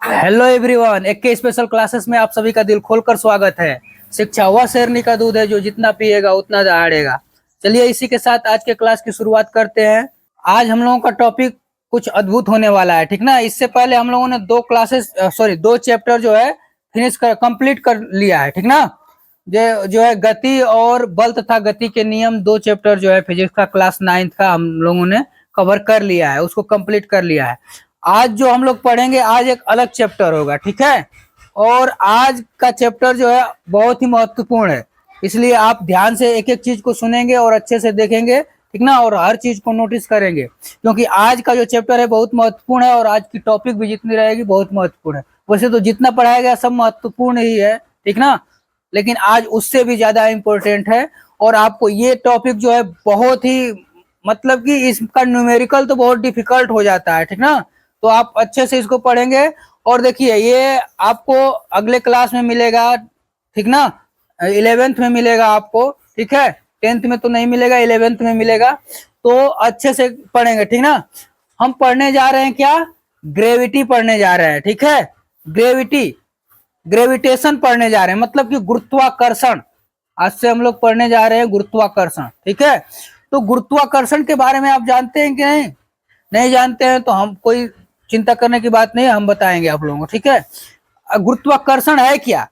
Hello everyone, एक के special classes में आप सभी का दिल खोलकर स्वागत है। शिक्षा वह शेरनी का दूध है जो जितना पिएगा उतना दहाड़ेगा। चलिए इसी के साथ आज के क्लास की शुरुआत करते हैं। आज हम लोगों का टॉपिक कुछ अद्भुत होने वाला है, ठीक ना। इससे पहले हम लोगों ने दो चैप्टर जो है कंप्लीट कर लिया है, ठीक ना। जो है गति और बल तथा गति के नियम, दो चैप्टर जो है फिजिक्स का क्लास 9th का हम लोगों ने कवर कर लिया है, उसको कंप्लीट कर लिया है। आज जो हम लोग पढ़ेंगे, आज एक अलग चैप्टर होगा, ठीक है। और आज का चैप्टर जो है बहुत ही महत्वपूर्ण है, इसलिए आप ध्यान से एक एक चीज को सुनेंगे और अच्छे से देखेंगे, ठीक ना। और हर चीज को नोटिस करेंगे, क्योंकि आज का जो चैप्टर है बहुत महत्वपूर्ण है और आज की टॉपिक भी जितनी रहेगी बहुत महत्वपूर्ण है। वैसे तो जितना पढ़ाया गया सब महत्वपूर्ण ही है, ठीक ना, लेकिन आज उससे भी ज्यादा इम्पोर्टेंट है। और आपको ये टॉपिक जो है बहुत ही, मतलब कि इसका न्यूमेरिकल तो बहुत डिफिकल्ट हो जाता है, ठीक ना। तो आप अच्छे से इसको पढ़ेंगे। और देखिए ये आपको अगले क्लास में मिलेगा, ठीक ना। 11th में मिलेगा आपको, ठीक है। 10th में तो नहीं मिलेगा, 11th में मिलेगा। तो अच्छे से पढ़ेंगे, ठीक ना। हम पढ़ने जा रहे हैं क्या? ग्रेविटी पढ़ने जा रहे हैं, ठीक है। ग्रेविटेशन पढ़ने जा रहे हैं, मतलब कि गुरुत्वाकर्षण। आज से हम लोग पढ़ने जा रहे हैं गुरुत्वाकर्षण, ठीक है। तो गुरुत्वाकर्षण के बारे में आप जानते हैं कि नहीं? नहीं जानते हैं तो हम कोई चिंता करने की बात नहीं है, हम बताएंगे आप लोगों को, ठीक है। गुरुत्वाकर्षण है क्या?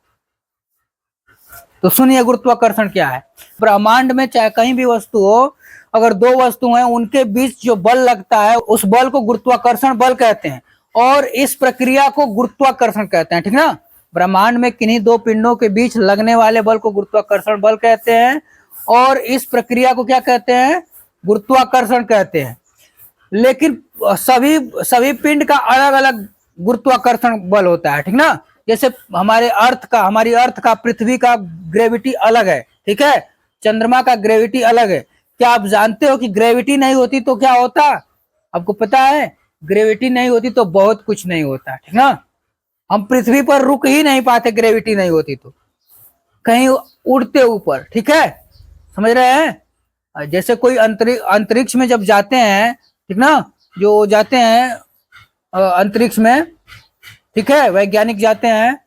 तो सुनिए गुरुत्वाकर्षण क्या है। ब्रह्मांड में चाहे कहीं भी वस्तु हो, अगर दो वस्तु हैं उनके बीच जो बल लगता है उस बल को गुरुत्वाकर्षण बल कहते हैं, और इस प्रक्रिया को गुरुत्वाकर्षण कहते हैं, ठीक ना। ब्रह्मांड में किन्हीं दो पिंडों के बीच लगने वाले बल को गुरुत्वाकर्षण बल कहते हैं, और इस प्रक्रिया को क्या कहते हैं? गुरुत्वाकर्षण कहते हैं। लेकिन सभी सभी पिंड का अलग अलग गुरुत्वाकर्षण बल होता है, ठीक ना। जैसे हमारी अर्थ का, पृथ्वी का ग्रेविटी अलग है, ठीक है। चंद्रमा का ग्रेविटी अलग है। क्या आप जानते हो कि ग्रेविटी नहीं होती तो क्या होता? आपको पता है? ग्रेविटी नहीं होती तो बहुत कुछ नहीं होता, ठीक ना। हम पृथ्वी पर रुक ही नहीं पाते, ग्रेविटी नहीं होती तो कहीं उड़ते ऊपर, ठीक है। समझ रहे हैं? जैसे कोई अंतरिक्ष में जब जाते हैं, ठीक ना, जो जाते हैं अंतरिक्ष में, ठीक है, वैज्ञानिक जाते हैं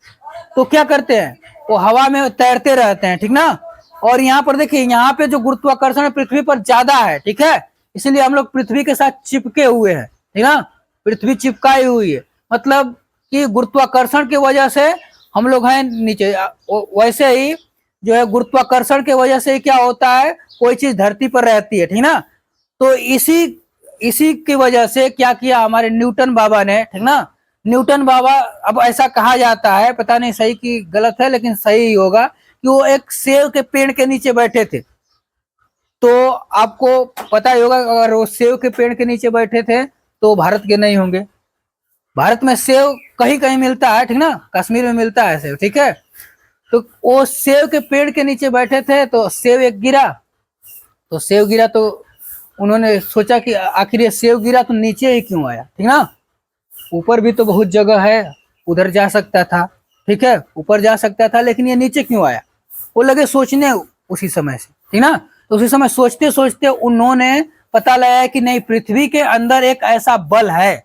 तो क्या करते हैं? वो हवा में तैरते रहते हैं, ठीक ना। और यहाँ पर देखिए, यहाँ पे जो गुरुत्वाकर्षण है पृथ्वी पर ज्यादा है, ठीक है। इसलिए हम लोग पृथ्वी के साथ चिपके हुए हैं, ठीक ना। पृथ्वी चिपकाई हुई है, मतलब कि गुरुत्वाकर्षण की वजह से हम लोग हैं नीचे। वैसे ही जो है गुरुत्वाकर्षण की वजह से क्या होता है, कोई चीज धरती पर रहती है, ठीक ना। तो इसी इसी की वजह से क्या किया हमारे न्यूटन बाबा ने, ठीक ना। न्यूटन बाबा, अब ऐसा कहा जाता है, पता नहीं सही की गलत है लेकिन सही ही होगा, कि वो एक सेब के पेड़ के नीचे बैठे थे। तो आपको पता ही होगा, अगर वो सेब के पेड़ के नीचे बैठे थे तो भारत के नहीं होंगे। भारत में सेब कहीं कहीं मिलता है, ठीक ना, कश्मीर में मिलता है सेब, ठीक है। तो वो सेब के पेड़ के नीचे बैठे थे तो सेब एक गिरा। तो सेब गिरा तो उन्होंने सोचा कि आखिर ये सेब गिरा तो नीचे ही क्यों आया, ठीक ना। ऊपर भी तो बहुत जगह है, उधर जा सकता था, ठीक है, ऊपर जा सकता था, लेकिन ये नीचे क्यों आया? वो लगे सोचने उसी समय से, ठीक ना। तो उसी समय सोचते सोचते उन्होंने पता लगाया कि नहीं, पृथ्वी के अंदर एक ऐसा बल है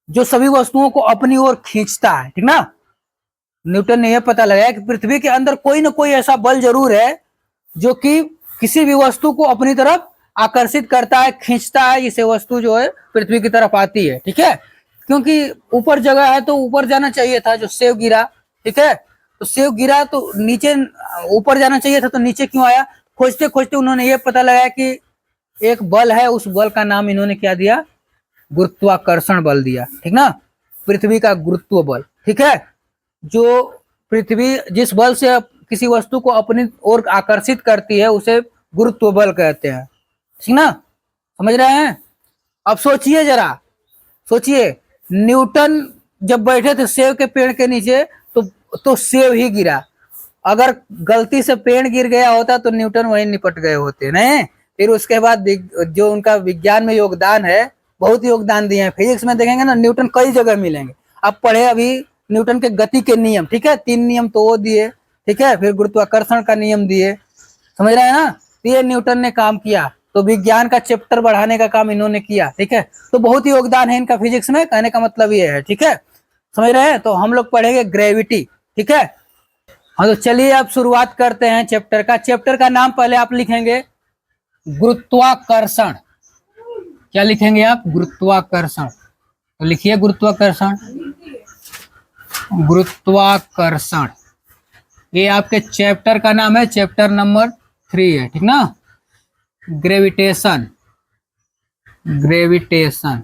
जो सभी वस्तुओं को अपनी ओर खींचता है, ठीक ना। न्यूटन ने यह पता लगाया कि पृथ्वी के अंदर कोई ना कोई ऐसा बल जरूर है जो कि किसी भी वस्तु को अपनी तरफ आकर्षित करता है, खींचता है, जिससे वस्तु जो है पृथ्वी की तरफ आती है, ठीक है। क्योंकि ऊपर जगह है तो ऊपर जाना चाहिए था, जो सेब गिरा, ठीक है। तो सेब गिरा तो नीचे, ऊपर जाना चाहिए था तो नीचे क्यों आया? खोजते खोजते उन्होंने ये पता लगाया कि एक बल है, उस बल का नाम इन्होंने क्या दिया? गुरुत्वाकर्षण बल दिया, ठीक ना। पृथ्वी का गुरुत्व बल, ठीक है। जो पृथ्वी जिस बल से किसी वस्तु को अपनी ओर आकर्षित करती है उसे गुरुत्व बल कहते हैं, ठीक ना। समझ रहे हैं? अब सोचिए, जरा सोचिए, न्यूटन जब बैठे थे सेब के पेड़ के नीचे तो सेब ही गिरा। अगर गलती से पेड़ गिर गया होता तो न्यूटन वहीं निपट गए होते, नहीं। फिर उसके बाद जो उनका विज्ञान में योगदान है, बहुत योगदान दिए हैं। फिजिक्स में देखेंगे ना, न्यूटन कई जगह मिलेंगे। आप पढ़े अभी न्यूटन के गति के नियम, ठीक है, 3 नियम तो वो दिए, ठीक है। फिर गुरुत्वाकर्षण का नियम दिए, समझ रहे हैं ना। ये न्यूटन ने काम किया, तो विज्ञान का चैप्टर बढ़ाने का काम इन्होंने किया, ठीक है। तो बहुत ही योगदान है इनका फिजिक्स में, कहने का मतलब ये है, ठीक है। समझ रहे हैं। तो हम लोग पढ़ेंगे ग्रेविटी, ठीक है। हाँ तो चलिए अब शुरुआत करते हैं चैप्टर का। चैप्टर का नाम पहले आप लिखेंगे गुरुत्वाकर्षण। क्या लिखेंगे आप? गुरुत्वाकर्षण। तो लिखिए गुरुत्वाकर्षण। गुरुत्वाकर्षण ये आपके चैप्टर का नाम है, चैप्टर नंबर 3 है, ठीक ना। ग्रेविटेशन, ग्रेविटेशन,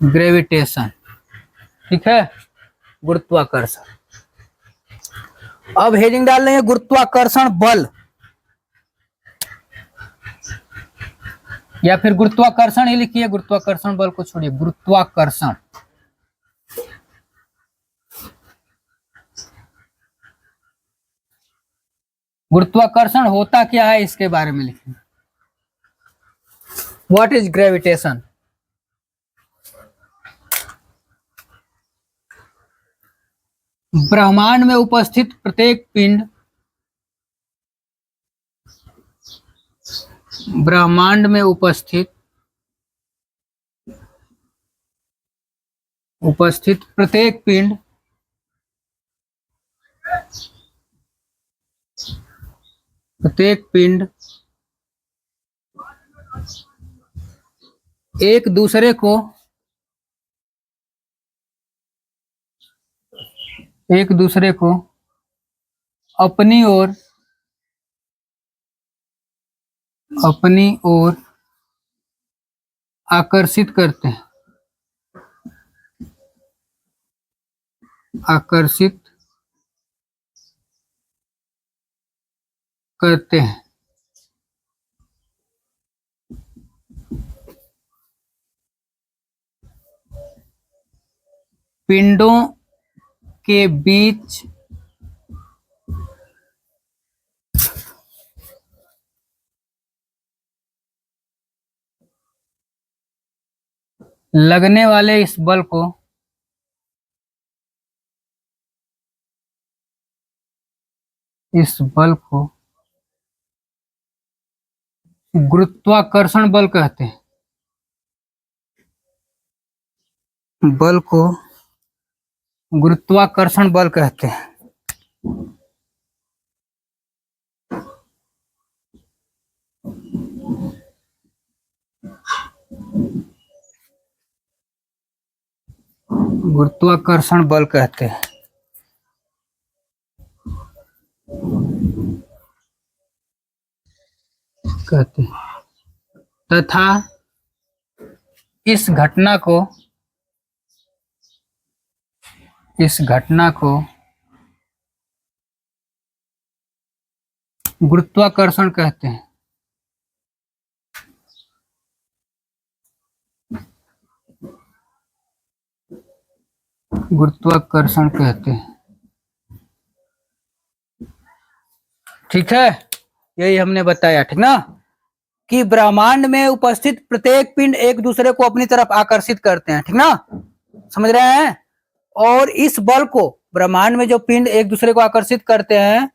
ग्रेविटेशन, ठीक है। गुरुत्वाकर्षण। अब हेडिंग डाल देंगे गुरुत्वाकर्षण बल, या फिर गुरुत्वाकर्षण ही लिखिए। गुरुत्वाकर्षण बल को छोड़िए, गुरुत्वाकर्षण। गुरुत्वाकर्षण होता क्या है इसके बारे में लिखें। What is gravitation? ब्रह्मांड में उपस्थित प्रत्येक पिंड, ब्रह्मांड में उपस्थित प्रत्येक पिंड एक दूसरे को अपनी ओर आकर्षित करते हैं, आकर्षित करते हैं। पिंडों के बीच लगने वाले इस बल को गुरुत्वाकर्षण बल कहते हैं। बल को गुरुत्वाकर्षण बल कहते हैं। गुरुत्वाकर्षण बल कहते हैं। तथा इस घटना को गुरुत्वाकर्षण कहते हैं। गुरुत्वाकर्षण कहते हैं, ठीक है। यही हमने बताया, ठीक ना, कि ब्रह्मांड में उपस्थित प्रत्येक पिंड एक दूसरे को अपनी तरफ आकर्षित करते हैं, ठीक ना, समझ रहे हैं। और इस बल को, ब्रह्मांड में जो पिंड एक दूसरे को आकर्षित करते हैं,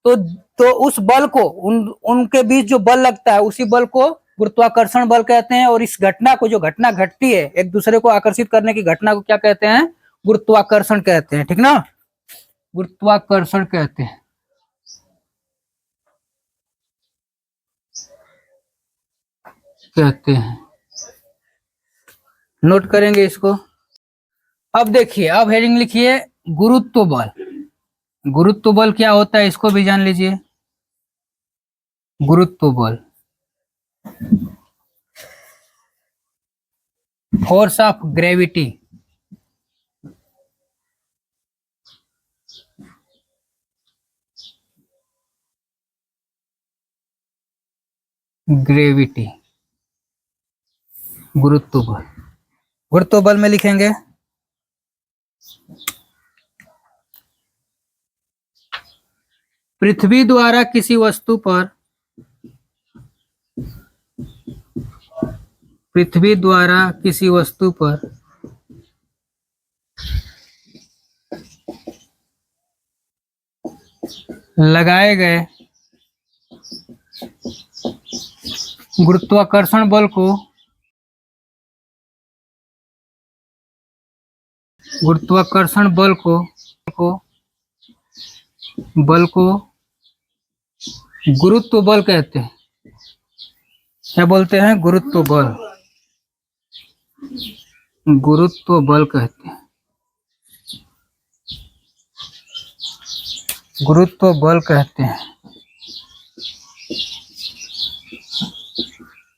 तो उस बल को, उनके बीच जो बल लगता है उसी बल को गुरुत्वाकर्षण बल कहते हैं। और इस घटना को, जो घटना घटती है एक दूसरे को आकर्षित करने की घटना को क्या कहते हैं? गुरुत्वाकर्षण कहते हैं, ठीक ना। गुरुत्वाकर्षण कहते हैं। नोट करेंगे इसको। अब देखिए, अब हेडिंग लिखिए गुरुत्व बल। गुरुत्व बल क्या होता है इसको भी जान लीजिए। गुरुत्व बल, फोर्स ऑफ ग्रेविटी। ग्रेविटी, गुरुत्व बल। गुरुत्व बल में लिखेंगे पृथ्वी द्वारा किसी वस्तु पर लगाए गए गुरुत्वाकर्षण बल को गुरुत्वाकर्षण बल को गुरुत्व बल कहते हैं। क्या बोलते हैं? गुरुत्व बल कहते हैं। गुरुत्व बल कहते हैं।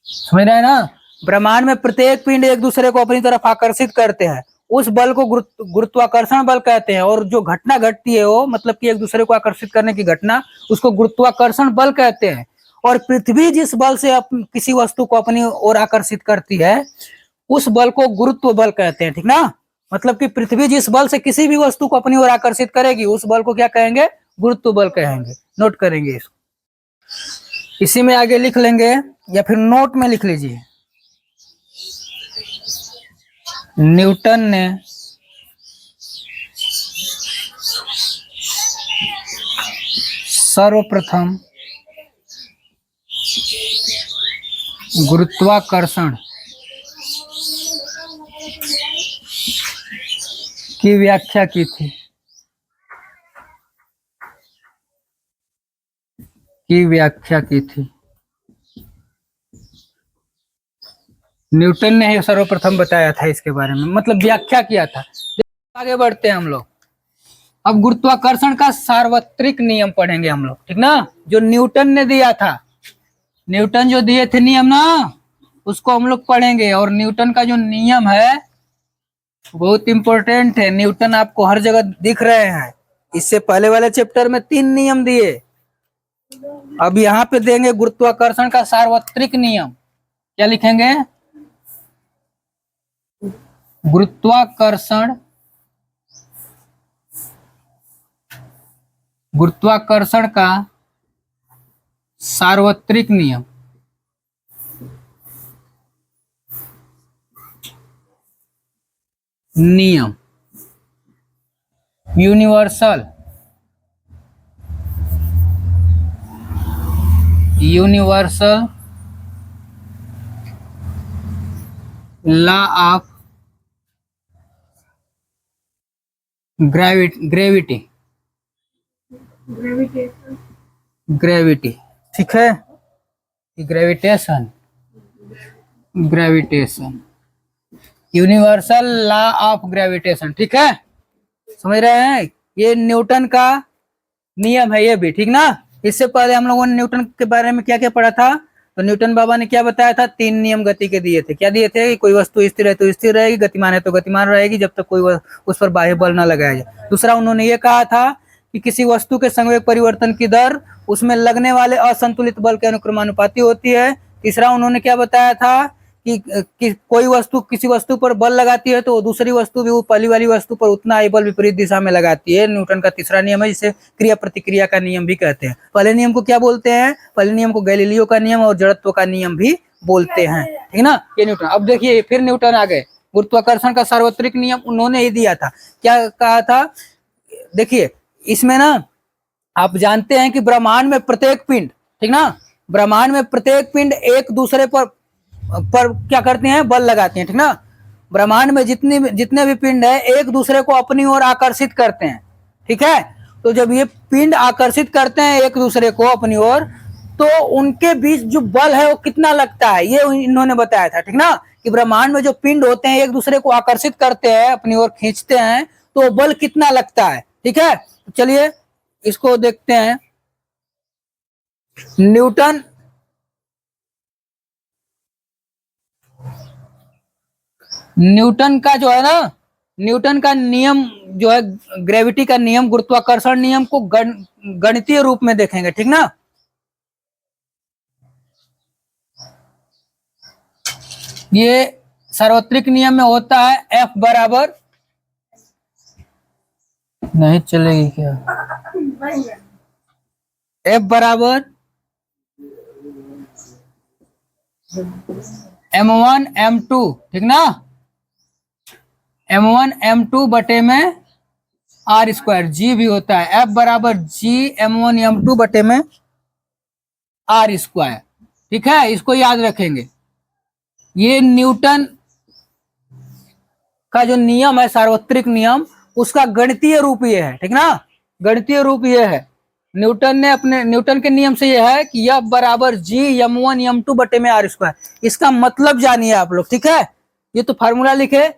समझ रहे हैं ना? ब्रह्मांड में प्रत्येक पिंड एक दूसरे को अपनी तरफ आकर्षित करते हैं, उस बल को गुरुत्वाकर्षण बल कहते हैं। और जो घटना घटती है वो मतलब कि एक दूसरे को आकर्षित करने की घटना, उसको गुरुत्वाकर्षण बल कहते हैं। और पृथ्वी जिस बल से किसी वस्तु को अपनी ओर आकर्षित करती है उस बल को गुरुत्व बल कहते हैं। ठीक ना? मतलब कि पृथ्वी जिस बल से किसी भी वस्तु को अपनी ओर आकर्षित करेगी उस बल को क्या कहेंगे? गुरुत्व बल कहेंगे। नोट करेंगे इसको, इसी में आगे लिख लेंगे या फिर नोट में लिख लीजिए। न्यूटन ने सर्वप्रथम गुरुत्वाकर्षण की व्याख्या की थी। न्यूटन ने ही सर्वप्रथम बताया था इसके बारे में, मतलब व्याख्या किया था। आगे बढ़ते हैं हम लोग। अब गुरुत्वाकर्षण का सार्वत्रिक नियम पढ़ेंगे हम लोग। ठीक ना? जो न्यूटन ने दिया था, न्यूटन जो दिए थे नियम ना, उसको हम लोग पढ़ेंगे। और न्यूटन का जो नियम है बहुत इंपॉर्टेंट है। न्यूटन आपको हर जगह दिख रहे हैं। इससे पहले वाले चैप्टर में 3 नियम दिए, अब यहाँ पे देंगे गुरुत्वाकर्षण का सार्वत्रिक नियम। क्या लिखेंगे? गुरुत्वाकर्षण का सार्वत्रिक नियम। Universal law of gravity. ठीक है? Gravitation universal law of gravitation. ठीक है? समझ रहे हैं? ये न्यूटन का नियम है ये भी। ठीक ना? इससे पहले हम लोगों ने न्यूटन के बारे में क्या क्या पढ़ा था? तो न्यूटन बाबा ने क्या बताया था? 3 नियम गति के दिए थे। क्या दिए थे? कि कोई वस्तु स्थिर है तो स्थिर रहेगी, गतिमान है तो गतिमान रहेगी, जब तक कोई उस पर बाह्य बल न लगाया जाए। दूसरा उन्होंने ये कहा था कि किसी वस्तु के संवेग परिवर्तन की दर उसमें लगने वाले असंतुलित बल के अनुक्रमानुपाती होती है। तीसरा उन्होंने क्या बताया था कि कोई वस्तु किसी वस्तु पर बल लगाती है तो दूसरी वस्तु भी वो पहली वाली वस्तु पर उतना ही बल विपरीत दिशा में लगाती है। न्यूटन का तीसरा नियम है, जिसे क्रिया प्रतिक्रिया का नियम भी कहते हैं। पहले नियम को क्या बोलते हैं? पहले नियम को गैलीलियो का नियम और जड़त्व का नियम भी बोलते हैं। ठीक ना? ये न्यूटन। अब देखिए फिर न्यूटन आ गए। गुरुत्वाकर्षण का सार्वत्रिक नियम उन्होंने ही दिया था। क्या कहा था? देखिए इसमें ना आप जानते हैं कि ब्रह्मांड में प्रत्येक पिंड, ठीक ना, ब्रह्मांड में प्रत्येक पिंड एक दूसरे पर क्या करते हैं? बल लगाते हैं। ठीक ना? ब्रह्मांड में जितने भी पिंड है एक दूसरे को अपनी ओर आकर्षित करते हैं। ठीक है? तो जब ये पिंड आकर्षित करते हैं एक दूसरे को अपनी ओर, तो उनके बीच जो बल है वो कितना लगता है, ये इन्होंने बताया था। ठीक ना? कि ब्रह्मांड में जो पिंड होते हैं एक दूसरे को आकर्षित करते हैं, अपनी ओर खींचते हैं, तो बल कितना लगता है। ठीक है? तो चलिए इसको देखते हैं। न्यूटन का जो है ना, न्यूटन का नियम जो है ग्रेविटी का नियम, गुरुत्वाकर्षण नियम को गणितीय रूप में देखेंगे। ठीक ना? ये सार्वत्रिक नियम में होता है F बराबर, नहीं चलेगी क्या? F बराबर M1 M2। ठीक ना? M1 M2 बटे में R स्क्वायर। G भी होता है F बराबर G M1 M2 बटे में R स्क्वायर। ठीक है? इसको याद रखेंगे। ये न्यूटन का जो नियम है, सार्वत्रिक नियम, उसका गणितीय रूप ये है, ठीक ना। गणितीय रूप ये है, न्यूटन के नियम से ये है कि F बराबर G m1 m2 बटे में R स्क्वायर। इसका मतलब जानिए आप लोग, ठीक है। ये तो फार्मूला लिखे,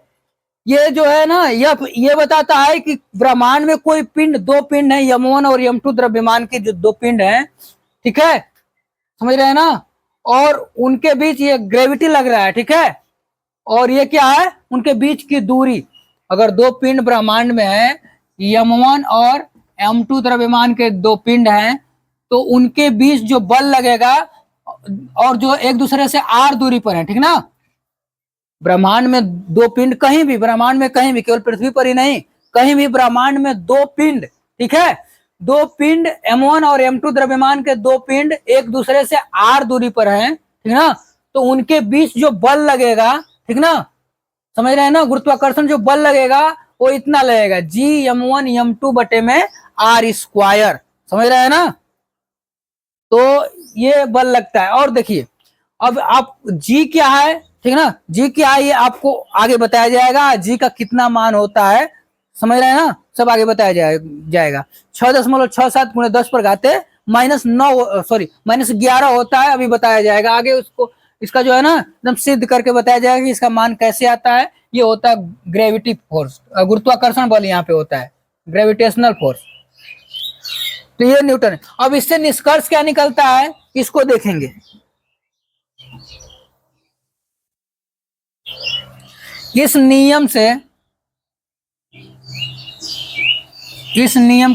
ये जो है ना, ये बताता है कि ब्रह्मांड में कोई पिंड, दो पिंड है, m1 और m2 द्रव्यमान के जो दो पिंड हैं, ठीक है, समझ रहे हैं ना, और उनके बीच ये ग्रेविटी लग रहा है, ठीक है। और ये क्या है, उनके बीच की दूरी। अगर दो पिंड ब्रह्मांड में है, m1 और m2 द्रव्यमान के दो पिंड हैं, तो उनके बीच जो बल लगेगा, और जो एक दूसरे से r दूरी पर है, ठीक ना। ब्रह्मांड में दो पिंड, कहीं भी ब्रह्मांड में, कहीं भी, केवल पृथ्वी पर ही नहीं, कहीं भी ब्रह्मांड में दो पिंड, ठीक है, दो पिंड m1 और m2 द्रव्यमान के दो पिंड एक दूसरे से r दूरी पर हैं, ठीक ना, तो उनके बीच जो बल लगेगा, ठीक ना, समझ रहे हैं ना, गुरुत्वाकर्षण जो बल लगेगा वो इतना लगेगा, G m1 m2 बटे में R स्क्वायर, समझ रहे हैं ना। तो ये बल लगता है। और देखिए, अब आप G क्या है, ठीक ना, G क्या है ये आपको आगे बताया जाएगा, G का कितना मान होता है, समझ रहे हैं ना, सब आगे बताया जाएगा। 6.67 गुणे 10 पर घाते -11 होता है, अभी बताया जाएगा आगे उसको। इसका जो है ना एकदम सिद्ध करके बताया जाएगा कि इसका मान कैसे आता है। ये होता है ग्रेविटी फोर्स, गुरुत्वाकर्षण बल यहाँ पे होता है, ग्रेविटेशनल फोर्स। तो ये न्यूटन है। अब इससे निष्कर्ष क्या निकलता है, इसको देखेंगे। इस नियम से, इस नियम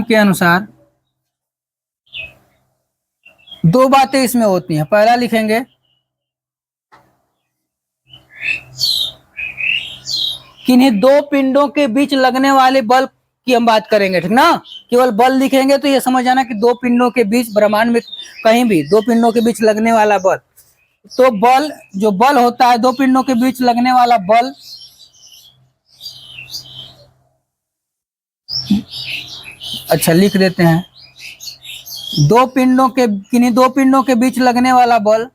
के अनुसार दो बातें इसमें होती हैं। पहला लिखेंगे किन्हीं दो पिंडों के बीच लगने वाले बल की हम बात करेंगे, ठीक ना। केवल बल लिखेंगे तो ये समझ आना कि दो पिंडों के बीच, ब्रह्मांड में कहीं भी दो पिंडों के बीच लगने वाला बल। तो बल, जो बल होता है, दो पिंडों के बीच लगने वाला बल, अच्छा लिख देते हैं, किन्हीं दो पिंडों के बीच लगने वाला बल,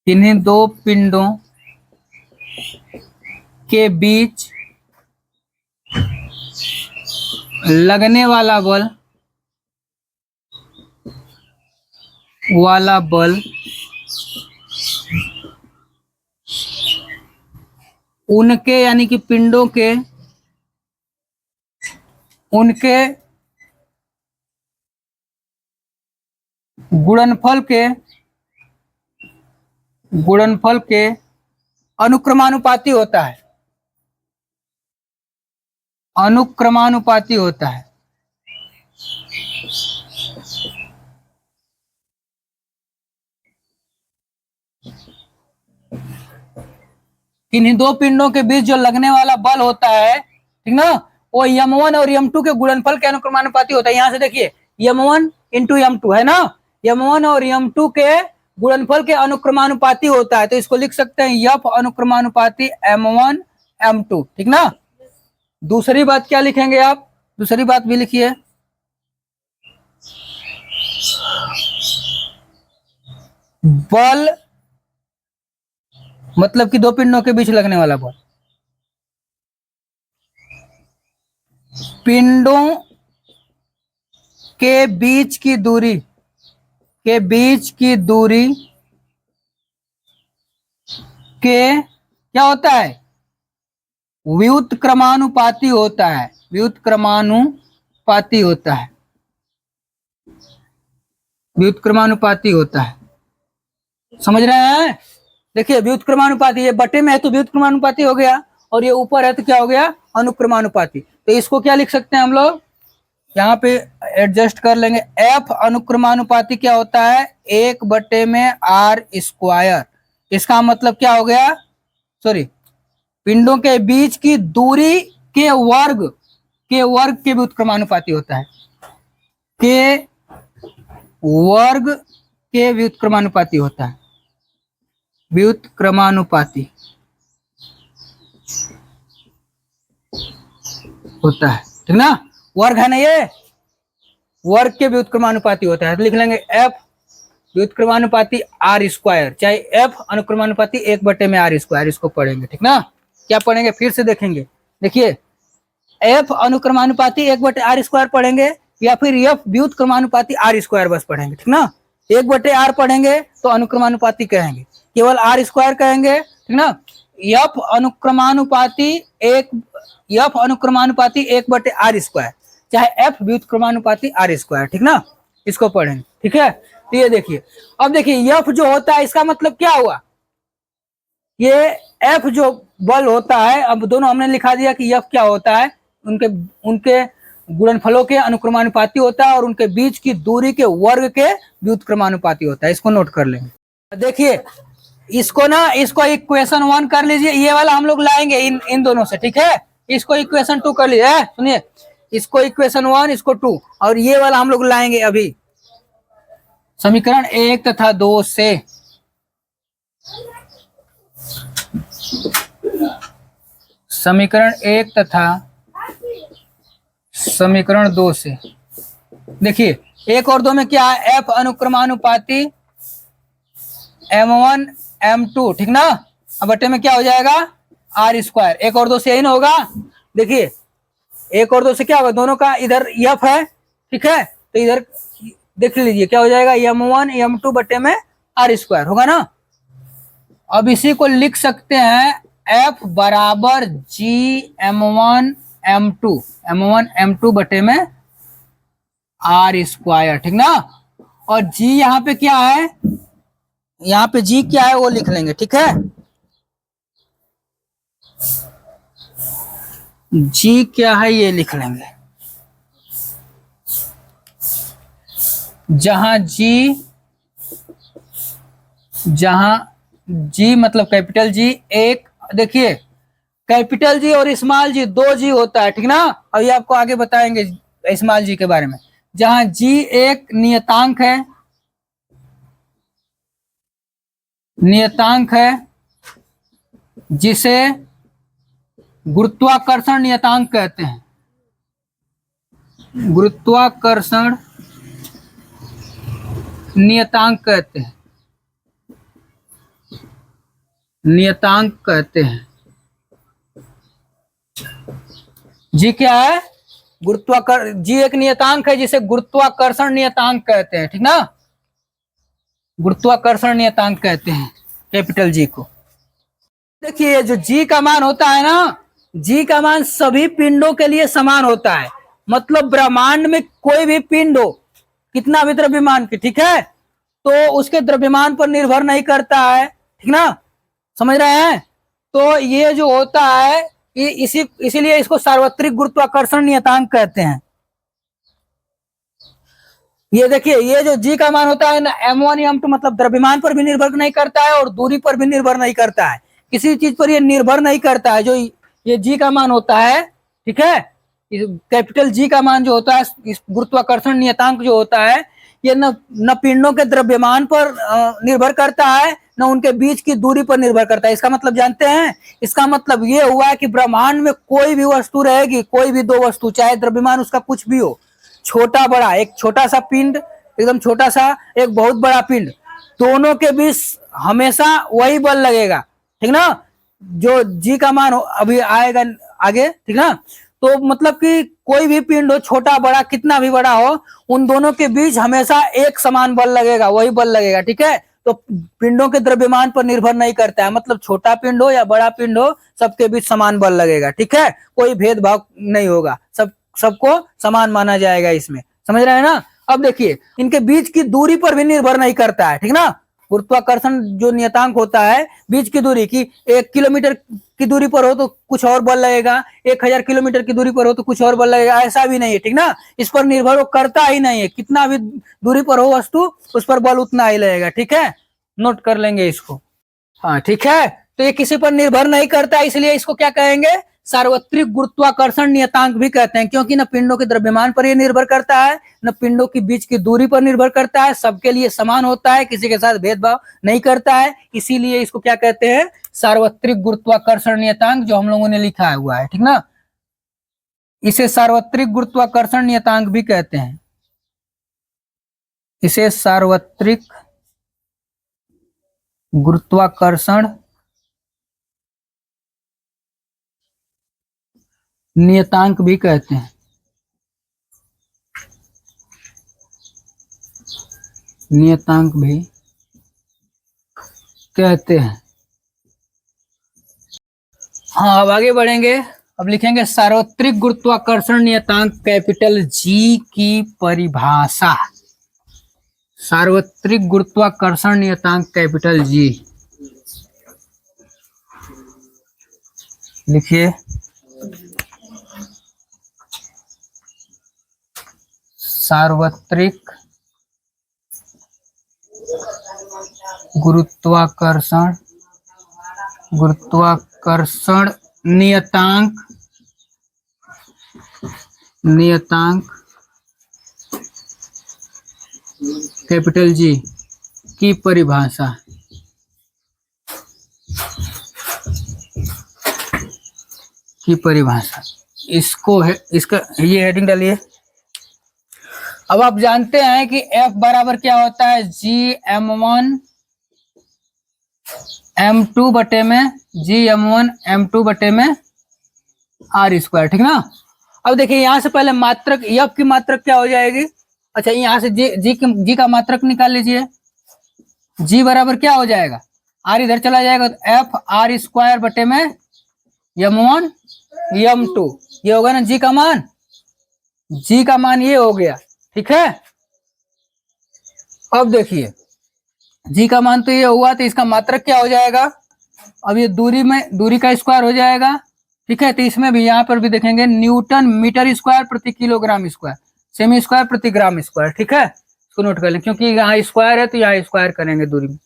किन्हीं दो पिंडों के बीच लगने वाला बल उनके, यानी कि पिंडों के, उनके गुणनफल के अनुक्रमानुपाती होता है, अनुक्रमानुपाती होता है। किन्हीं दो पिंडों के बीच जो लगने वाला बल होता है, ठीक ना, वो m1 और m2 के गुणनफल के अनुक्रमानुपाती होता है। यहां से देखिए, m1 इंटू m2 है ना, m1 और m2 के गुणनफल के अनुक्रमानुपाती होता है। तो इसको लिख सकते हैं F अनुक्रमानुपाती m1 m2, ठीक ना। दूसरी बात क्या लिखेंगे आप, दूसरी बात भी लिखिए, बल मतलब कि दो पिंडों के बीच लगने वाला बल, पिंडों के बीच की दूरी, के क्या होता है, व्युत्क्रमानुपाती होता है, व्युत्क्रमानुपाती होता है, व्युत्क्रमानुपाती होता है, समझ रहे हैं। देखिए व्युत्क्रमानुपाती, ये बटे में है तो व्युत्क्रमानुपाती हो गया, और ये ऊपर है तो क्या हो गया, अनुक्रमानुपाती। तो इसको क्या लिख सकते हैं हम लोग, यहाँ पे एडजस्ट कर लेंगे। F अनुक्रमानुपाती क्या होता है, 1/r²। इसका मतलब क्या हो गया, सॉरी, पिंडों के बीच की दूरी के वर्ग के व्युत्क्रमानुपाती होता है, के वर्ग के व्युत्क्रमानुपाती होता है, व्युत्क्रमानुपाती होता है, ठीक ना। वर्ग है ना ये, वर्ग के व्युत्क्रमानुपाती होता है। तो लिख लेंगे एफ व्युत्क्रमानुपाती आर स्क्वायर, चाहे एफ अनुक्रमानुपाती 1/r², इसको पढ़ेंगे, ठीक ना। क्या पढ़ेंगे, फिर से देखेंगे। देखिए एफ अनुक्रमानुपाती 1/r² पढ़ेंगे या फिर एफ व्युत्क्रमानुपाती r² बस पढ़ेंगे, ठीक ना। 1/r पढ़ेंगे तो अनुक्रमानुपाती कहेंगे, केवल r² कहेंगे, ठीक ना। एफ अनुक्रमानुपाती 1/r², चाहे एफ व्युत्क्रमानुपाती r², ठीक ना। इसको पढ़ेंगे, ठीक है। तो ये देखिए, अब देखिए एफ जो होता है इसका मतलब क्या हुआ, ये एफ जो बल होता है, अब दोनों हमने लिखा दिया कि एफ क्या होता है, उनके गुणनफलों के अनुक्रमानुपाती होता है और उनके बीच की दूरी के वर्ग के व्युत्क्रमानुपाती होता है। इसको नोट कर लेंगे। देखिए इसको इक्वेशन 1 कर लीजिए, ये वाला हम लोग लाएंगे इन दोनों से, ठीक है। इसको इक्वेशन 2 कर लीजिए, सुनिए, इसको इक्वेशन 1, इसको 2, और ये वाला हम लोग लाएंगे अभी समीकरण 1 तथा 2 से। समीकरण 1 तथा समीकरण 2 से देखिए 1 और 2 में क्या है, एफ अनुक्रमानुपाती m1 m2, ठीक ना। अब बटे में क्या हो जाएगा, r²। 1 और 2 से यही ना होगा। देखिए 1 और 2 से क्या होगा, दोनों का इधर एफ है, ठीक है, तो इधर देख लीजिए क्या हो जाएगा, m1 m2 बटे में r² होगा ना। अब इसी को लिख सकते हैं F बराबर G m1 m2 बटे में r², ठीक ना। और G यहाँ पे क्या है, यहाँ पे G क्या है वो लिख लेंगे, ठीक है। G क्या है ये लिख लेंगे, जहां G मतलब कैपिटल G एक, देखिए कैपिटल G और स्मॉल g 2 G होता है, ठीक ना। अभी आपको आगे बताएंगे स्मॉल g के बारे में। जहां G एक नियतांक है जिसे गुरुत्वाकर्षण नियतांक कहते हैं। गुरुत्वाकर्षण नियतांक कहते हैं, जी क्या है, जी एक नियतांक है जिसे गुरुत्वाकर्षण नियतांक कहते हैं, ठीक ना। गुरुत्वाकर्षण नियतांक कहते हैं कैपिटल जी को। देखिए जो जी का मान होता है ना, जी का मान सभी पिंडों के लिए समान होता है। मतलब ब्रह्मांड में कोई भी पिंड हो, कितना भी द्रव्यमान की, ठीक है, तो उसके द्रव्यमान पर निर्भर नहीं करता है, ठीक ना, समझ रहे हैं। तो ये जो होता है इसीलिए इसको सार्वत्रिक गुरुत्वाकर्षण नियतांक कहते हैं। ये देखिए ये जो जी का मान होता है ना, m1 m2 मतलब द्रव्यमान पर भी निर्भर नहीं करता है और दूरी पर भी निर्भर नहीं करता है, किसी चीज पर ये निर्भर नहीं करता है। जो ये जी का मान होता है, ठीक है, कैपिटल जी का मान जो होता है, गुरुत्वाकर्षण नियतांक जो होता है, ये न पिंडों के द्रव्यमान पर निर्भर करता है, न उनके बीच की दूरी पर निर्भर करता है। इसका मतलब जानते हैं, इसका मतलब ये हुआ कि ब्रह्मांड में कोई भी वस्तु रहेगी, कोई भी दो वस्तु, चाहे द्रव्यमान उसका कुछ भी हो, छोटा बड़ा, एक छोटा सा पिंड एकदम छोटा सा, एक बहुत बड़ा पिंड, दोनों के बीच हमेशा वही बल लगेगा, ठीक ना। जो जी का मान अभी आएगा आगे, ठीक ना। तो मतलब कि कोई भी पिंड हो, छोटा बड़ा कितना भी बड़ा हो, उन दोनों के बीच हमेशा एक समान बल लगेगा, वही बल लगेगा, ठीक है। तो पिंडों के द्रव्यमान पर निर्भर नहीं करता है, मतलब छोटा पिंड हो या बड़ा पिंड हो, सबके बीच समान बल लगेगा, ठीक है, कोई भेदभाव नहीं होगा, सबको समान माना जाएगा इसमें, समझ रहे हैं ना। अब देखिए इनके बीच की दूरी पर भी निर्भर नहीं करता है, ठीक ना। गुरुत्वाकर्षण जो नियतांक होता है, बीच की दूरी की, 1 किलोमीटर की दूरी पर हो तो कुछ और बल लगेगा, 1000 किलोमीटर की दूरी पर हो तो कुछ और बल लगेगा, ऐसा भी नहीं है, ठीक ना। इस पर निर्भर वो करता ही नहीं है, कितना भी दूरी पर हो वस्तु, उस पर बल उतना ही लगेगा, ठीक है, नोट कर लेंगे इसको। हाँ ठीक है, तो ये किसी पर निर्भर नहीं करता, इसलिए इसको क्या कहेंगे, सार्वत्रिक गुरुत्वाकर्षण नियतांक भी कहते हैं, क्योंकि न पिंडों के द्रव्यमान पर यह निर्भर करता है, न पिंडों के बीच की दूरी पर निर्भर करता है, सबके लिए समान होता है, किसी के साथ भेदभाव नहीं करता है, इसीलिए इसको क्या कहते हैं, सार्वत्रिक गुरुत्वाकर्षण नियतांक, जो हम लोगों ने लिखा हुआ है, ठीक ना। इसे सार्वत्रिक गुरुत्वाकर्षण नियतांक भी कहते हैं। इसे सार्वत्रिक गुरुत्वाकर्षण नियतांक भी कहते हैं। नियतांक भी कहते हैं। हाँ, अब आगे बढ़ेंगे। अब लिखेंगे सार्वत्रिक गुरुत्वाकर्षण नियतांक कैपिटल जी की परिभाषा। सार्वत्रिक गुरुत्वाकर्षण नियतांक कैपिटल जी लिखिए। सार्वत्रिक गुरुत्वाकर्षण नियतांक कैपिटल जी की परिभाषा। इसको है, इसका ये हेडिंग डालिए। अब आप जानते हैं कि F बराबर क्या होता है, Gm1 m2 बटे में Gm1 m2 बटे में r स्क्वायर, ठीक ना। अब देखिए यहां से पहले मात्रक F की मात्रक क्या हो जाएगी। अच्छा, यहां से G का मात्रक निकाल लीजिए। G बराबर क्या हो जाएगा, r इधर चला जाएगा तो F r स्क्वायर बटे में m1 m2, ये होगा ना G का मान। G का मान ये हो गया, ठीक है। अब देखिए G का मान तो ये हुआ, तो इसका मात्रक क्या हो जाएगा। अब ये दूरी का स्क्वायर हो जाएगा, ठीक है। तो इसमें भी यहाँ पर भी देखेंगे न्यूटन मीटर स्क्वायर प्रति किलोग्राम स्क्वायर, सेमी स्क्वायर प्रति ग्राम स्क्वायर, ठीक है। इसको नोट कर लें, क्योंकि यहाँ स्क्वायर है तो यहाँ स्क्वायर करेंगे, दूरी में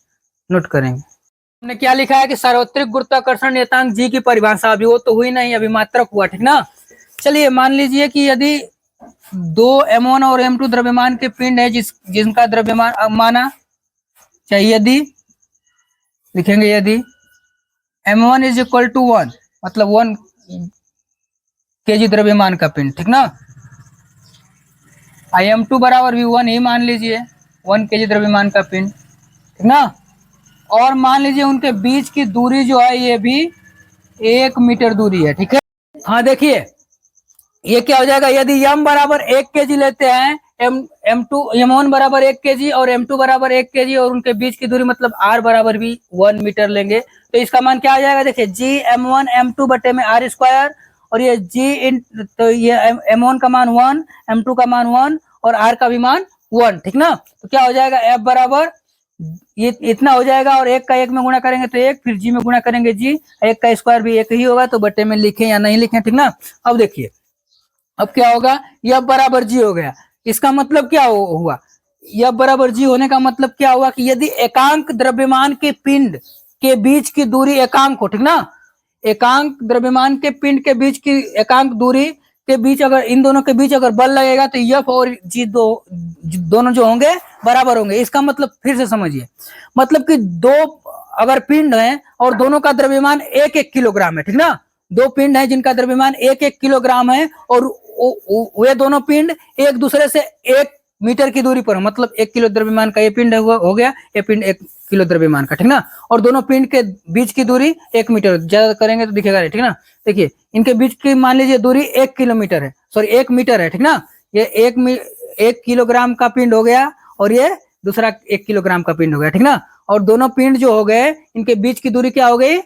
नोट करेंगे। हमने क्या लिखा है कि सार्वत्रिक गुरुत्वाकर्षण नियतांक जी की परिभाषा, अभी वो तो हुई नहीं, अभी मात्रक हुआ, ठीक ना। चलिए मान लीजिए कि यदि दो m1 और m2 द्रव्यमान के पिंड है जिनका द्रव्यमान माना चाहिए, यदि लिखेंगे यदि m1 इज इक्वल टू 1, मतलब 1 kg द्रव्यमान का पिंड, ठीक ना। m2 बराबर भी 1 ही मान लीजिए, 1 kg द्रव्यमान का पिंड, ठीक ना। और मान लीजिए उनके बीच की दूरी जो है ये भी 1 मीटर दूरी है, ठीक है। हाँ देखिए ये क्या हो जाएगा, यदि m बराबर 1 kg लेते हैं, m1 बराबर 1 kg और m2 बराबर 1 kg और उनके बीच की दूरी मतलब r बराबर भी 1 मीटर लेंगे, तो इसका मान क्या आ जाएगा। देखिए Gm1 m2 बटे में r स्क्वायर, और ये तो ये m1 का मान 1, m2 का मान 1 और r का भी मान 1, ठीक ना। तो क्या हो जाएगा, f बराबर ये इतना हो जाएगा, और 1 का 1 में गुणा करेंगे तो 1, फिर g में गुणा करेंगे g, 1 का स्क्वायर भी 1 ही होगा, तो बटे में लिखें या नहीं लिखें, ठीक ना। अब देखिए अब क्या होगा, F बराबर जी हो गया। इसका मतलब क्या हुआ, F बराबर जी होने का मतलब क्या हुआ कि यदि एकांक द्रव्यमान के पिंड के बीच की दूरी एकांक हो, ठीक ना। एकांक द्रव्यमान के पिंड के बीच की एकांक दूरी के बीच अगर इन दोनों के बीच अगर बल लगेगा तो F और जी दोनों जो होंगे बराबर होंगे। इसका मतलब फिर से समझिए, मतलब कि दो अगर पिंड है और दोनों का द्रव्यमान 1-1 किलोग्राम है, ठीक ना। दो पिंड है जिनका द्रव्यमान 1-1 किलोग्राम है, और वे दोनों पिंड एक दूसरे से 1 मीटर की दूरी पर, मतलब 1 किलो द्रव्यमान का ये पिंड हो गया, ये पिंड 1 किलो द्रव्यमान का, ठीक ना। और दोनों पिंड के बीच की दूरी 1 मीटर, ज्यादा करेंगे तो दिखेगा, ठीक ना। देखिए इनके बीच की मान लीजिए दूरी 1 किलोमीटर है, सॉरी 1 मीटर है, ठीक ना। ये 1 किलोग्राम का पिंड हो गया और ये दूसरा 1 किलोग्राम का पिंड हो गया, ठीक ना। और दोनों पिंड जो हो गए इनके बीच की दूरी क्या हो गई,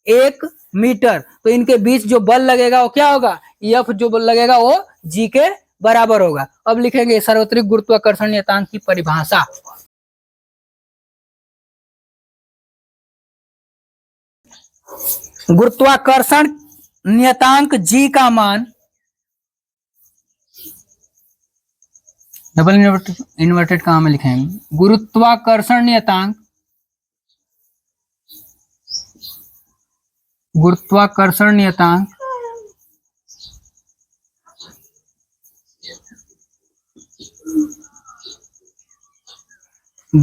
1 मीटर। तो इनके बीच जो बल लगेगा वो क्या होगा, F जो बल लगेगा वो G के बराबर होगा। अब लिखेंगे सार्वत्रिक गुरुत्वाकर्षण नियतांक की परिभाषा। गुरुत्वाकर्षण नियतांक G का मान, डबल इन्वर्टेड कहां में लिखेंगे, गुरुत्वाकर्षण नियतांक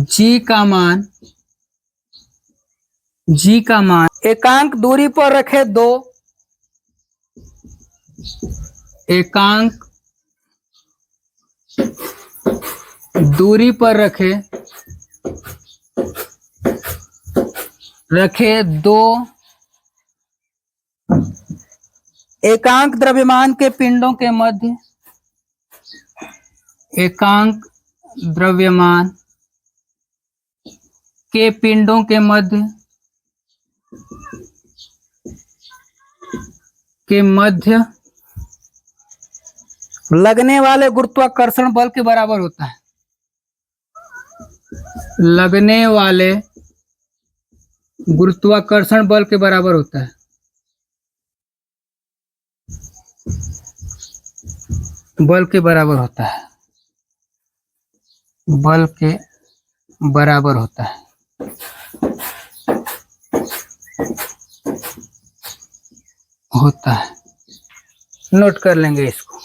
G का मान एकांक दूरी पर रखे दो एकांक दूरी पर रखे दो एकांक द्रव्यमान के पिंडों के मध्य, एकांक द्रव्यमान के पिंडों के मध्य लगने वाले गुरुत्वाकर्षण बल के बराबर होता है। लगने वाले गुरुत्वाकर्षण बल के बराबर होता है। बल के बराबर होता है। बल के बराबर होता है। नोट कर लेंगे इसको।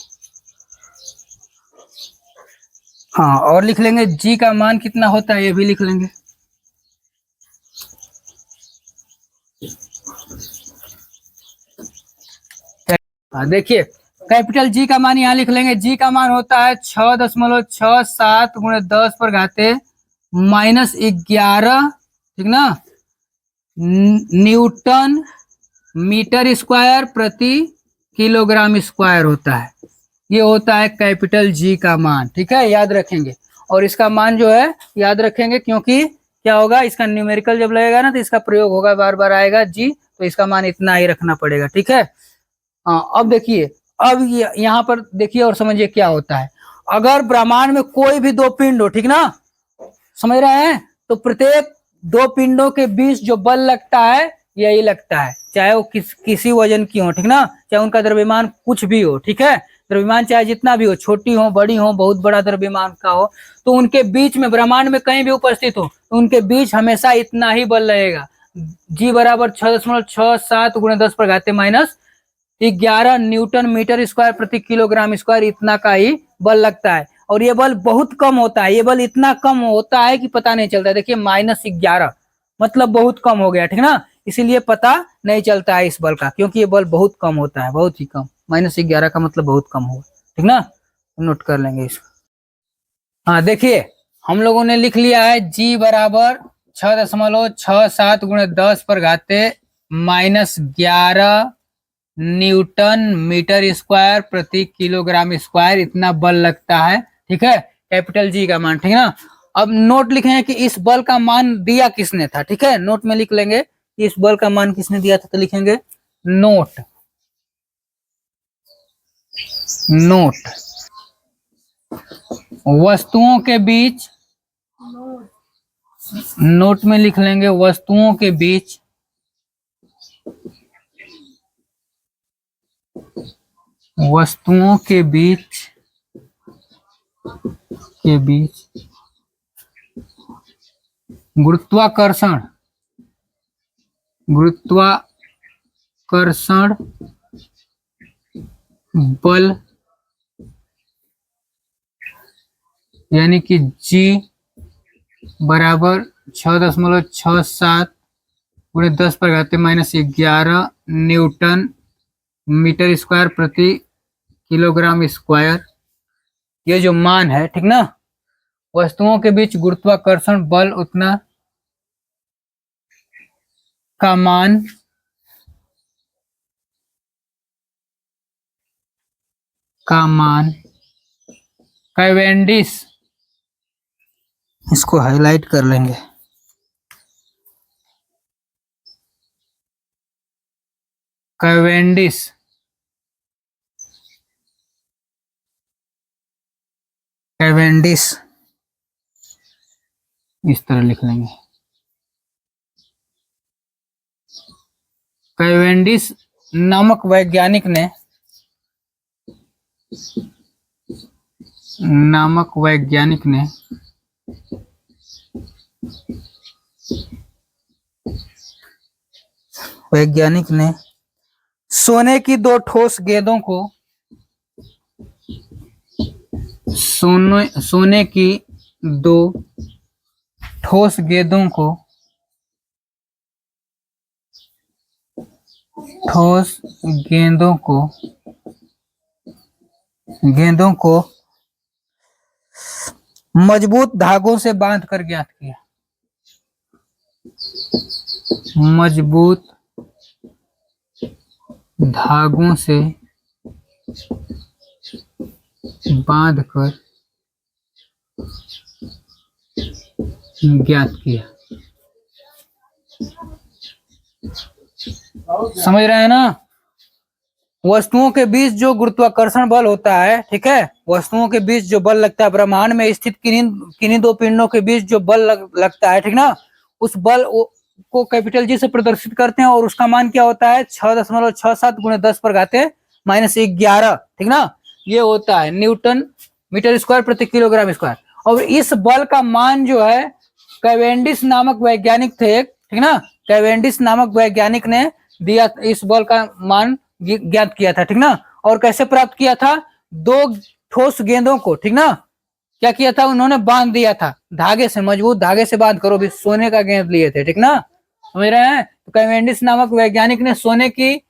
हाँ, और लिख लेंगे जी का मान कितना होता है, ये भी लिख लेंगे। देखिए कैपिटल जी का मान यहाँ लिख लेंगे। जी का मान होता है 6.67 गुणे 10 पर घाते -11, ठीक ना, न्यूटन मीटर स्क्वायर प्रति किलोग्राम स्क्वायर होता है। ये होता है कैपिटल जी का मान, ठीक है, याद रखेंगे। और इसका मान जो है याद रखेंगे, क्योंकि क्या होगा, इसका न्यूमेरिकल जब लगेगा ना तो इसका प्रयोग होगा, बार बार आएगा जी, तो इसका मान इतना ही रखना पड़ेगा, ठीक है। हाँ, अब देखिए, अब यहाँ पर देखिए और समझिए क्या होता है। अगर ब्रह्मांड में कोई भी दो पिंड हो, ठीक ना, समझ रहे हैं, तो प्रत्येक दो पिंडों के बीच जो बल लगता है यही लगता है, चाहे वो किसी वजन की हो, ठीक ना, चाहे उनका द्रव्यमान कुछ भी हो, ठीक है, द्रव्यमान चाहे जितना भी हो, छोटी हो बड़ी हो, बहुत बड़ा द्रव्यमान का हो, तो उनके बीच में ब्रह्मांड में कहीं भी उपस्थित हो तो उनके बीच हमेशा इतना ही बल लगेगा। जी बराबर 6.67 गुणे 10 पर घाते -11 न्यूटन मीटर स्क्वायर प्रति किलोग्राम स्क्वायर, इतना का ही बल लगता है। और ये बल बहुत कम होता है, ये बल इतना कम होता है कि पता नहीं चलता है। देखिए -11 मतलब बहुत कम हो गया, ठीक ना, इसीलिए पता नहीं चलता है इस बल का, क्योंकि ये बल बहुत कम होता है, बहुत ही कम। -11 का मतलब बहुत कम होगा, ठीक ना, नोट कर लेंगे इसको। हाँ देखिए, हम लोगों ने लिख लिया है जी बराबर 6.67 गुणे 10 पर घाते -11 न्यूटन मीटर स्क्वायर प्रति किलोग्राम स्क्वायर, इतना बल लगता है, ठीक है, कैपिटल जी का मान, ठीक है ना। अब नोट लिखेंगे कि इस बल का मान दिया किसने था, ठीक है, नोट में लिख लेंगे कि इस बल का मान किसने दिया था, तो लिखेंगे नोट, नोट वस्तुओं के बीच, नोट में लिख लेंगे वस्तुओं के बीच गुरुत्वाकर्षण बल, यानी कि जी बराबर 6.67 गुणे 10 पर घाते -11 न्यूटन मीटर स्क्वायर प्रति किलोग्राम स्क्वायर, ये जो मान है, ठीक ना, वस्तुओं के बीच गुरुत्वाकर्षण बल उतना का मान कैवेंडिश, इसको हाईलाइट कर लेंगे, कैवेंडिश इस तरह लिख लेंगे। कैवेंडिश नामक वैज्ञानिक ने सोने की दो ठोस गेंदों को सोने की दो ठोस गेंदों को मजबूत धागों से बांध कर ज्ञात किया। मजबूत धागों से बांध कर ज्ञात किया। समझ रहे हैं ना? वस्तुओं के बीच जो गुरुत्वाकर्षण बल होता है, ठीक है, वस्तुओं के बीच जो बल लगता है, ब्रह्मांड में स्थित किन्हीं दो पिंडों के बीच जो बल लगता है, ठीक ना, उस बल को कैपिटल जी से प्रदर्शित करते हैं और उसका मान क्या होता है 6.67 गुणे 10 पर घाते -11, ठीक ना, ये होता है न्यूटन मीटर स्क्वायर प्रति किलोग्राम स्क्वायर। और इस बल का मान जो है कैवेंडिश नामक वैज्ञानिक थे, ठीक ना, कैवेंडिश नामक वैज्ञानिक ने दिया, इस बल का मान ज्ञात किया था, ठीक ना। और कैसे प्राप्त किया था? दो ठोस गेंदों को, ठीक ना, क्या किया था उन्होंने? बांध दिया था धागे से, मजबूत धागे से बांध करो, भी सोने का गेंद लिए थे, ठीक ना, समझ रहे हैं? तो कैवेंडिश नामक वैज्ञानिक ने सोने की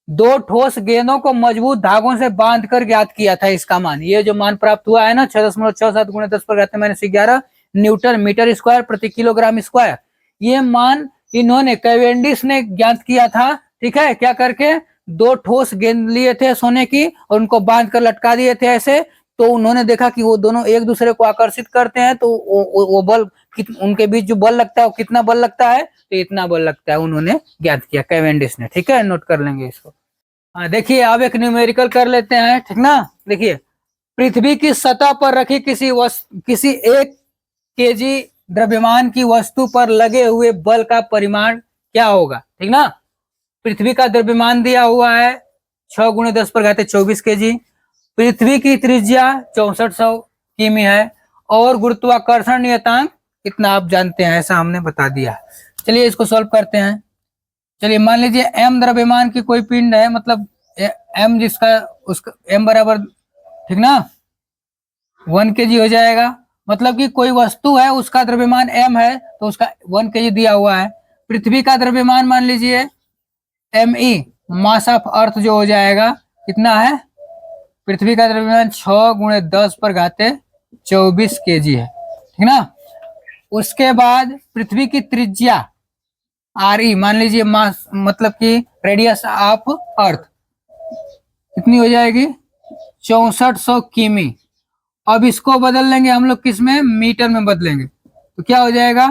दो ठोस गेंदों को मजबूत धागों से बांध कर ज्ञात किया था इसका मान। ये जो मान प्राप्त हुआ है ना 6.67 गुणे 10 पर घाते -11 न्यूटन मीटर स्क्वायर प्रति किलोग्राम स्क्वायर, ये मान इन्होंने कैवेंडिश ने ज्ञात किया था, ठीक है, क्या करके? दो ठोस गेंद लिए थे सोने की और उनको बांध कर लटका दिए थे ऐसे, तो उन्होंने देखा कि वो दोनों एक दूसरे को आकर्षित करते हैं, तो वो बल उनके बीच जो बल लगता है वो कितना बल लगता है, तो इतना बल लगता है, उन्होंने ज्ञात किया कैवेंडिश ने, ठीक है, नोट कर लेंगे इसको। हाँ देखिए, अब एक न्यूमेरिकल कर लेते हैं, ठीक ना। देखिए, पृथ्वी की सतह पर रखी किसी 1 kg द्रव्यमान की वस्तु पर लगे हुए बल का परिमाण क्या होगा, ठीक ना। पृथ्वी का द्रव्यमान दिया हुआ है 6 गुणे 10 पर घाते 24 kg, पृथ्वी की त्रिज्या 6400 किमी है और गुरुत्वाकर्षण नियतांक कितना आप जानते हैं, ऐसा हमने बता दिया। चलिए इसको सॉल्व करते हैं। चलिए मान लीजिए m द्रव्यमान की कोई पिंड है, मतलब m जिसका उसका m बराबर, ठीक ना, 1 kg हो जाएगा। मतलब कि कोई वस्तु है उसका द्रव्यमान m है तो उसका 1 kg दिया हुआ है। पृथ्वी का द्रव्यमान मान लीजिए me मास ऑफ अर्थ जो हो जाएगा कितना है? पृथ्वी का द्रव्यमान 6 गुणे 10 पर घाते 24 kg है, ठीक ना। उसके बाद पृथ्वी की त्रिज्या RE मान लीजिए मास, मतलब कि रेडियस ऑफ अर्थ कितनी हो जाएगी? 6400 किमी। अब इसको बदल लेंगे हम लोग, किस में? मीटर में बदलेंगे, तो क्या हो जाएगा?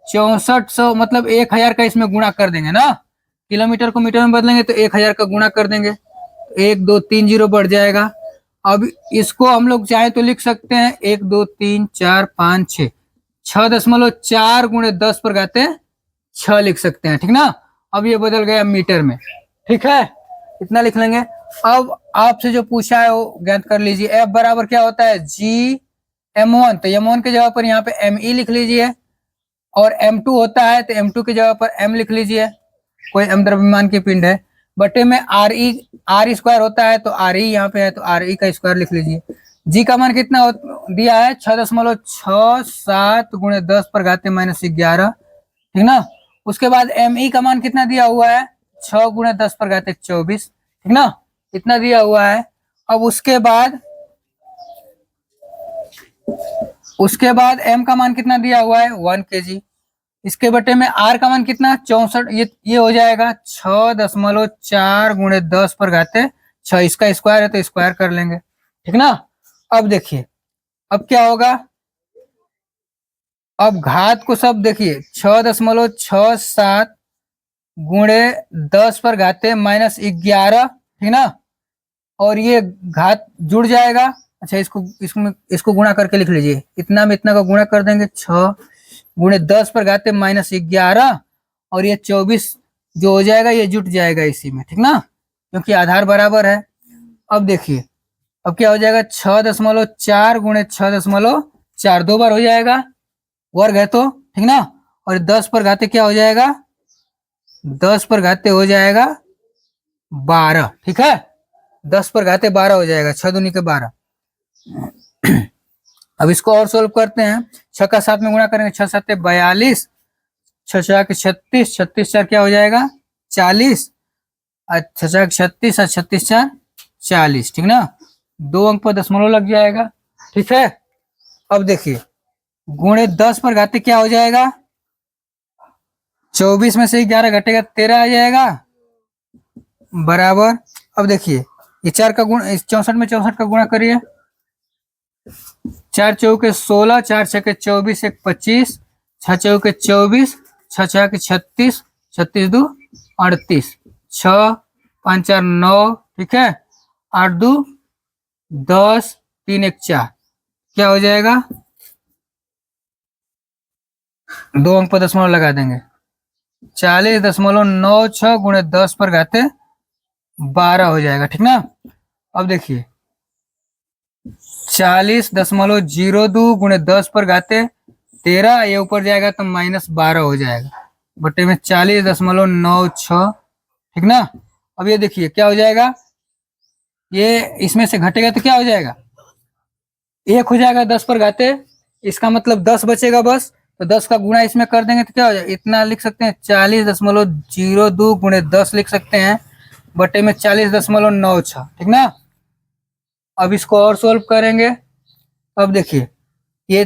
6400 मतलब 1000 का इसमें गुणा कर देंगे ना, किलोमीटर को मीटर में बदलेंगे तो 1000 का गुणा कर देंगे, 1 2 3 जीरो बढ़ जाएगा। अब इसको हम लोग चाहे तो लिख सकते हैं 1 2 3 4 5 6 6.4 गुणे 10 पर घाते 6 लिख सकते हैं, ठीक ना। अब ये बदल गया मीटर में, ठीक है, इतना लिख लेंगे। अब आपसे जो पूछा है वो ज्ञात कर लीजिए। F बराबर क्या होता है? G/m1, तो m1 के जगह पर यहाँ पे me लिख लीजिए, और m2 होता है तो m2 की जगह पर m लिख लीजिए, कोई m द्रव्यमान की पिंड है, बटे में r स्क्वायर होता है तो re यहाँ पे है तो re का स्क्वायर लिख लीजिए। g का मान कितना दिया है? 6.67 गुणे 10 पर घाते -11, ठीक ना। उसके बाद me का मान कितना दिया हुआ है? 6 गुणे 10 पर घाते 24, ठीक ना, इतना दिया हुआ है। अब उसके बाद m का मान कितना दिया हुआ है? 1 kg। इसके बटे में r का मान कितना? 64, ये हो जाएगा 6.4 गुणे 10 पर घाते 6, इसका स्क्वायर है तो स्क्वायर कर लेंगे, ठीक ना। अब देखिए अब क्या होगा, अब घात को सब देखिए 6.67 गुणे 10 पर घाते -11, ठीक ना, और ये घात जुड़ जाएगा। अच्छा इसको गुणा करके लिख लीजिए, इतना में इतना का गुणा कर देंगे, 6 गुणे 10 पर घाते -11 और ये 24 जो हो जाएगा ये जुट जाएगा इसी में, ठीक ना, क्योंकि आधार बराबर है। अब देखिए अब क्या हो जाएगा, 6.4 गुणे 6.4 दो बार हो जाएगा, वर्ग है तो, ठीक ना, और 10 पर घाते क्या हो जाएगा? 10 पर घाते हो जाएगा 12, ठीक है, 10 पर घाते 12 हो जाएगा, 6 दूनी के 12। अब इसको और सोल्व करते हैं, 6 का 7 में गुणा करेंगे, 6 7 42, 6 6 के 36, 36 4 क्या हो जाएगा? 40, 6 6 36 और 36 4 40, ठीक ना, 2 अंक पर दशमलव लग जाएगा, ठीक है। अब देखिए गुणे 10 पर घाते क्या हो जाएगा, 24 में से 11 घटेगा 13 आ जाएगा, बराबर। अब देखिए ये 4 का गुण, इस 64 में 64 का गुणा करिए, 4 चौके 16, 4 छके 24, 1 25, 6 चौके 24, 6 छके 36, 36 दो 38, 6 5 4 9, ठीक है, 8 दो 10, 3 1 4, क्या हो जाएगा, 2 अंक पर दशमलव लगा देंगे, 40.96 गुणे 10 पर घाते 12 हो जाएगा, ठीक ना। अब देखिए 40.02 गुणे 10 पर घाते 13, ये ऊपर जाएगा तो -12 हो जाएगा, बटे में 40.96, ठीक ना। अब ये देखिए क्या हो जाएगा, ये इसमें से घटेगा तो क्या हो जाएगा, 1 हो जाएगा 10 पर घाते, इसका मतलब 10 बचेगा बस, तो 10 का गुणा इसमें कर देंगे तो क्या हो जाएगा, इतना लिख सकते हैं 40.02 गुणे 10 लिख सकते हैं, बटे में 40.96, ठीक ना। अब इसको और सोल्व करेंगे। अब देखिए ये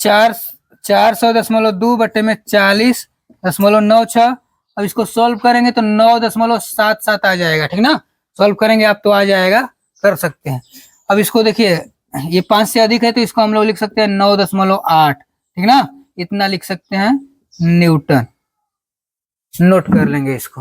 400.2 बटे में 40.96, अब इसको सोल्व करेंगे तो 9.77 आ जाएगा, ठीक ना। सोल्व करेंगे आप तो आ जाएगा, कर सकते हैं। अब इसको देखिए ये 5 से अधिक है तो इसको हम लोग लिख सकते हैं 9.8, ठीक ना, इतना लिख सकते हैं न्यूटन, नोट कर लेंगे इसको।